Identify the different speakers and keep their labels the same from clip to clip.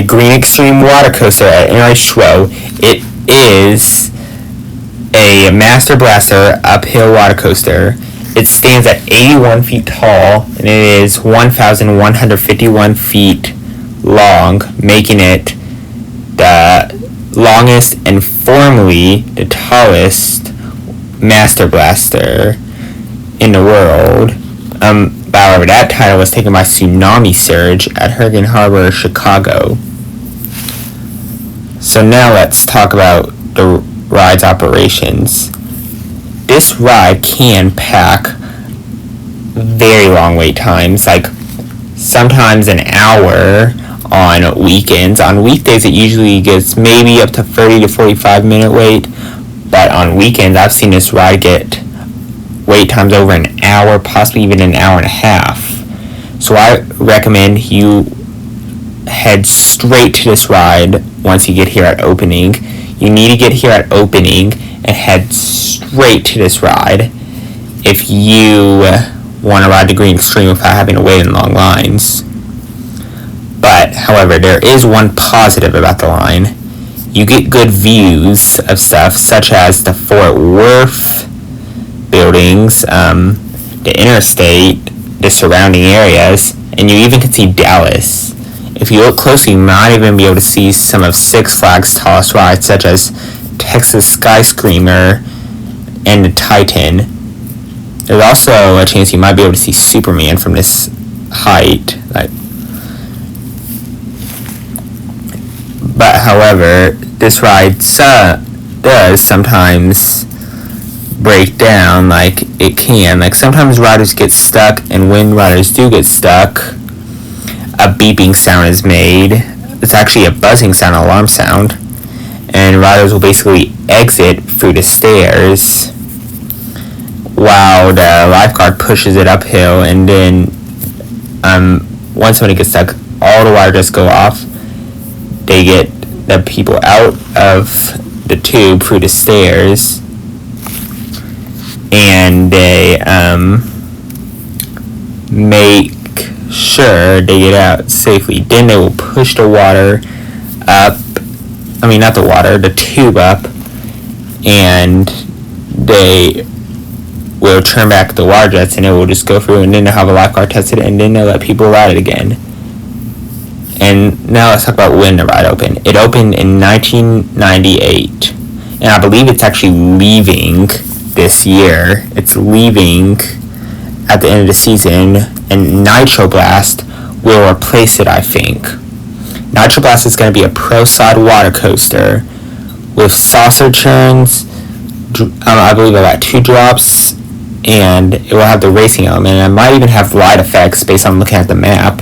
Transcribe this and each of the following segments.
Speaker 1: the Green Extreme Water Coaster at NRH20. It is a Master Blaster uphill water coaster. It stands at 81 feet tall, and it is 1,151 feet long, making it the longest and formerly the tallest Master Blaster in the world. However, that title was taken by Tsunami Surge at Hurricane Harbor, Chicago. So now let's talk about the ride's operations. This ride can pack very long wait times, like sometimes an hour on weekends. On weekdays it usually gets maybe up to 30 to 45 minute wait, but on weekends I've seen this ride get wait times over an hour, possibly even an hour and a half. So I recommend you head straight to this ride once you get here at opening. You need to get here at opening and head straight to this ride if you want to ride the Green Extreme without having to wait in long lines. But, however, there is one positive about the line. You get good views of stuff such as the Fort Worth buildings, the interstate, the surrounding areas, and you even can see Dallas. If you look closely, you might even be able to see some of Six Flags' tallest rides, such as Texas Skyscraper and the Titan. There's also a chance you might be able to see Superman from this height. But however, this ride does sometimes break down, like it can. Like sometimes riders get stuck, and when riders do get stuck, a beeping sound is made. It's actually a buzzing sound, alarm sound, and riders will basically exit through the stairs while the lifeguard pushes it uphill, and then once somebody gets stuck, all the water just go off. They get the people out of the tube through the stairs, and they make sure they get out safely. Then they will push the water up, not the water, the tube up, and they will turn back the water jets, and it will just go through, and then they'll have a lifeguard test it, and then they'll let people ride it again. And now let's talk about when the ride opened. It opened in 1998, and I believe it's actually leaving this year. It's leaving at the end of the season, and Nitro Blast will replace it, I think. Nitro Blast is going to be a pro-side water coaster with saucer turns, I believe about 2 drops, and it will have the racing element, and it might even have light effects based on looking at the map,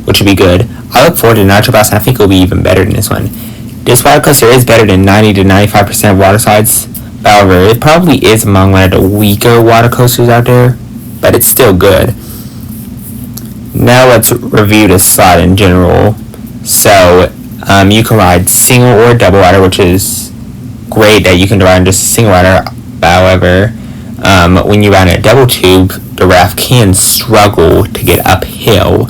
Speaker 1: which would be good. I look forward to Nitro Blast, and I think it will be even better than this one. This water coaster is better than 90 to 95% of water slides. However, it probably is among one of the weaker water coasters out there, but it's still good. Now let's review the slide in general. So, you can ride single or double rider, which is great that you can ride just a single rider. However, when you ride in a double tube, the raft can struggle to get uphill.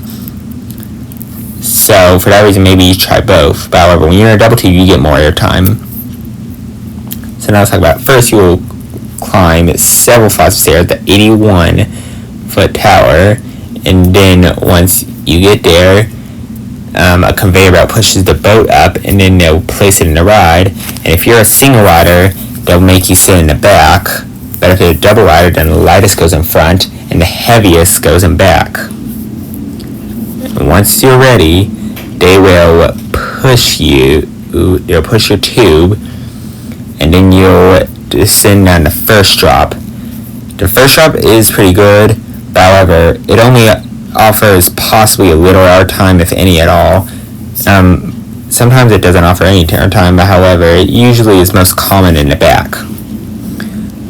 Speaker 1: So, for that reason, maybe you try both. But however, when you're in a double tube, you get more airtime. So now let's talk about, first you will climb several flights of stairs, the 81-foot tower, and then once you get there, a conveyor belt pushes the boat up, and then they'll place it in the ride. And if you're a single rider, they'll make you sit in the back. But if you're a double rider, then the lightest goes in front, and the heaviest goes in back. And once you're ready, they will push you. They'll push your tube, and then you'll descend down the first drop. The first drop is pretty good, but however, it only offers possibly a little air time, if any at all. Sometimes it doesn't offer any air time, but however, it usually is most common in the back.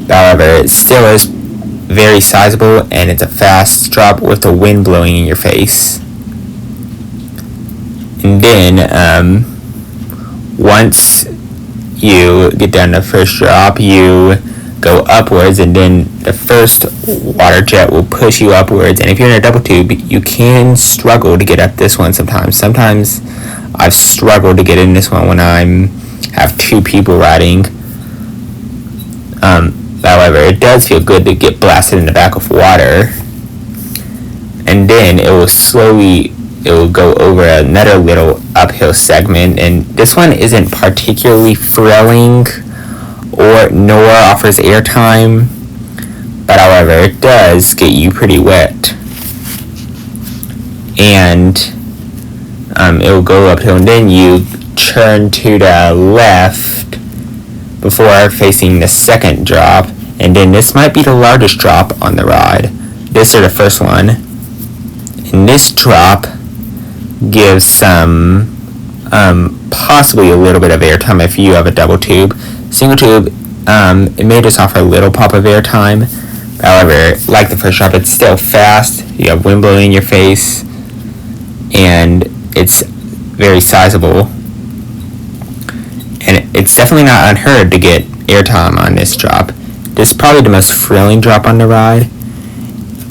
Speaker 1: But however, it still is very sizable, and it's a fast drop with the wind blowing in your face. And then, once you get down to the first drop, you go upwards, and then the first water jet will push you upwards. And if you're in a double tube, you can struggle to get up this one sometimes. Sometimes I've struggled to get in this one when I have two people riding. However, it does feel good to get blasted in the back with water. And then it will go over another little uphill segment, and this one isn't particularly thrilling nor offers airtime, but however, it does get you pretty wet. And it will go uphill, and then you turn to the left before facing the second drop, and then this might be the largest drop on the ride. This is the first one, and this drop gives some possibly a little bit of airtime if you have a double tube. Single tube, it may just offer a little pop of airtime. However, like the first drop, it's still fast. You have wind blowing in your face, and it's very sizable. And it's definitely not unheard to get airtime on this drop. This is probably the most thrilling drop on the ride.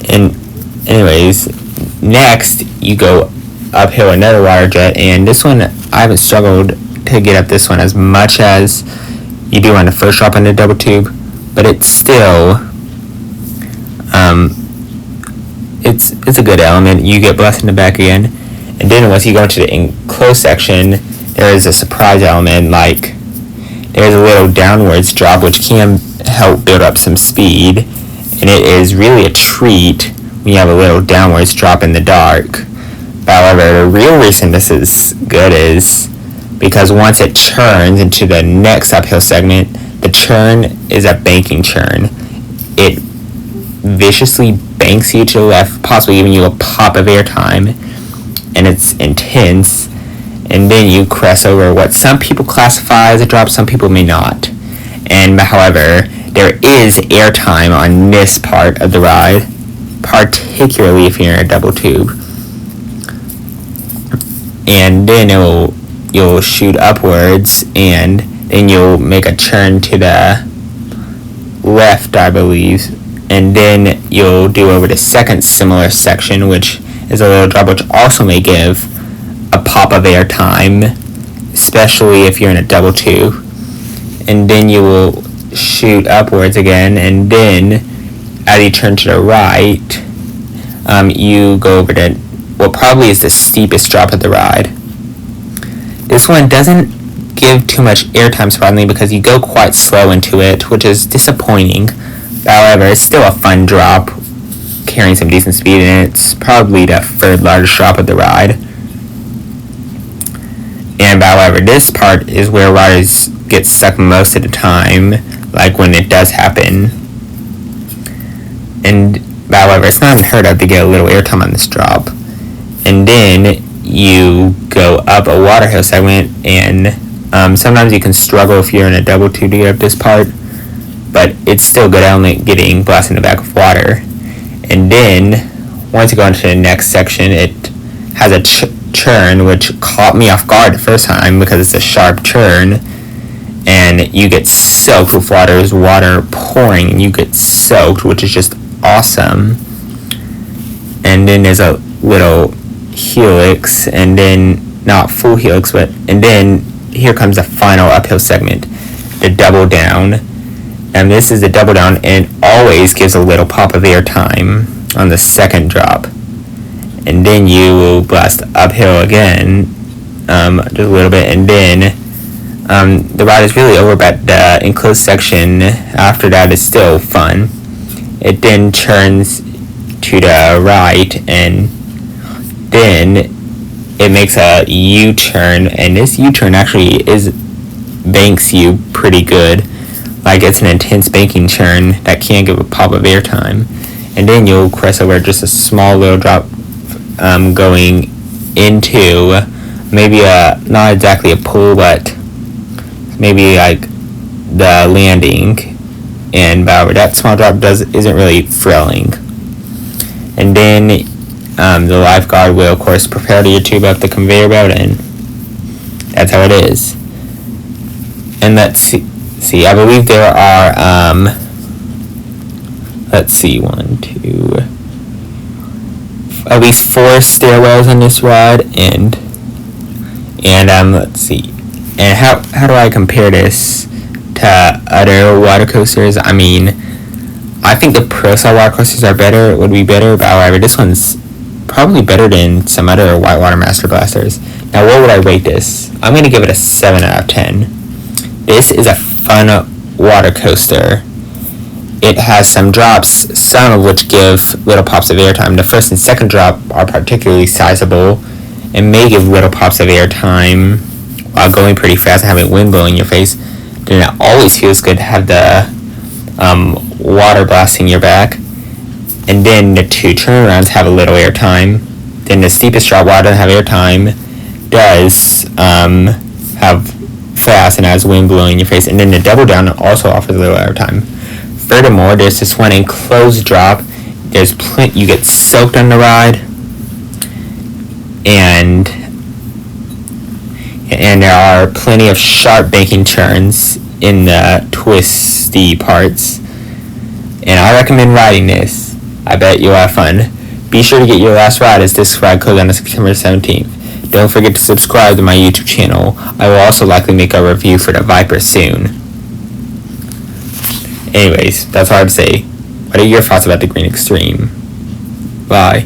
Speaker 1: And anyways, next you go uphill another water jet, and this one I haven't struggled to get up this one as much as you do on the first drop on the double tube, but it's still it's a good element. You get blessed in the back again, and then once you go into the enclosed section, there is a surprise element, like there's a little downwards drop which can help build up some speed, and it is really a treat when you have a little downwards drop in the dark. However, the real reason this is good is because once it churns into the next uphill segment, the churn is a banking churn. It viciously banks you to the left, possibly giving you a pop of airtime, and it's intense. And then you crest over what some people classify as a drop, some people may not. And however, there is airtime on this part of the ride, particularly if you're in a double tube. And then you'll shoot upwards, and then you'll make a turn to the left, I believe, and then you'll do over the second similar section, which is a little drop, which also may give a pop of airtime, especially if you're in a double tube. And then you will shoot upwards again, and then as you turn to the right, you go over to what probably is the steepest drop of the ride. This one doesn't give too much airtime, surprisingly, because you go quite slow into it, which is disappointing. However, it's still a fun drop, carrying some decent speed, and it's probably the third largest drop of the ride. And however, this part is where riders get stuck most of the time, like when it does happen. And however, it's not unheard of to get a little airtime on this drop. And then you go up a water hill segment, and sometimes you can struggle if you're in a double tube to get up this part, but it's still good element getting blasted in the back of water. And then once you go into the next section, it has a churn, which caught me off guard the first time because it's a sharp churn, and you get soaked with water. There's water pouring, and you get soaked, which is just awesome. And then there's a little helix, and then not full helix, and then here comes the final uphill segment, the double down. And this is the double down, and it always gives a little pop of airtime on the second drop. And then you will blast uphill again, just a little bit, and then the ride is really over, but the enclosed section after that is still fun. It then turns to the right, and then it makes a U-turn, and this U-turn actually banks you pretty good. Like, it's an intense banking churn that can give a pop of airtime. And then you'll crest over just a small little drop, going into maybe not exactly a pool, but maybe like the landing. And however, that small drop isn't really thrilling. And then the lifeguard will, of course, propel your tube up the conveyor belt, and that's how it is. And let's see, I believe there are, let's see, 1, 2, at least 4 stairwells on this ride, and And let's see. And how do I compare this to other water coasters? I mean, I think the Pro Style water coasters would be better, but however, this one's probably better than some other Whitewater Master Blasters. Now, what would I rate this? I'm going to give it a 7 out of 10. This is a fun water coaster. It has some drops, some of which give little pops of airtime. The first and second drop are particularly sizable and may give little pops of airtime while going pretty fast and having wind blowing in your face. Then it always feels good to have the water blasting your back. And then the two turnarounds have a little airtime. Then the steepest drop, while it doesn't have airtime, does have fast and has wind blowing in your face. And then the double down also offers a little airtime. Furthermore, there's this one enclosed drop. There's plenty. You get soaked on the ride, and there are plenty of sharp banking turns in the twisty parts. And I recommend riding this. I bet you'll have fun. Be sure to get your last ride as this ride closes on September 17th. Don't forget to subscribe to my YouTube channel. I will also likely make a review for the Viper soon. Anyways, that's all I have to say. What are your thoughts about the Green Extreme? Bye.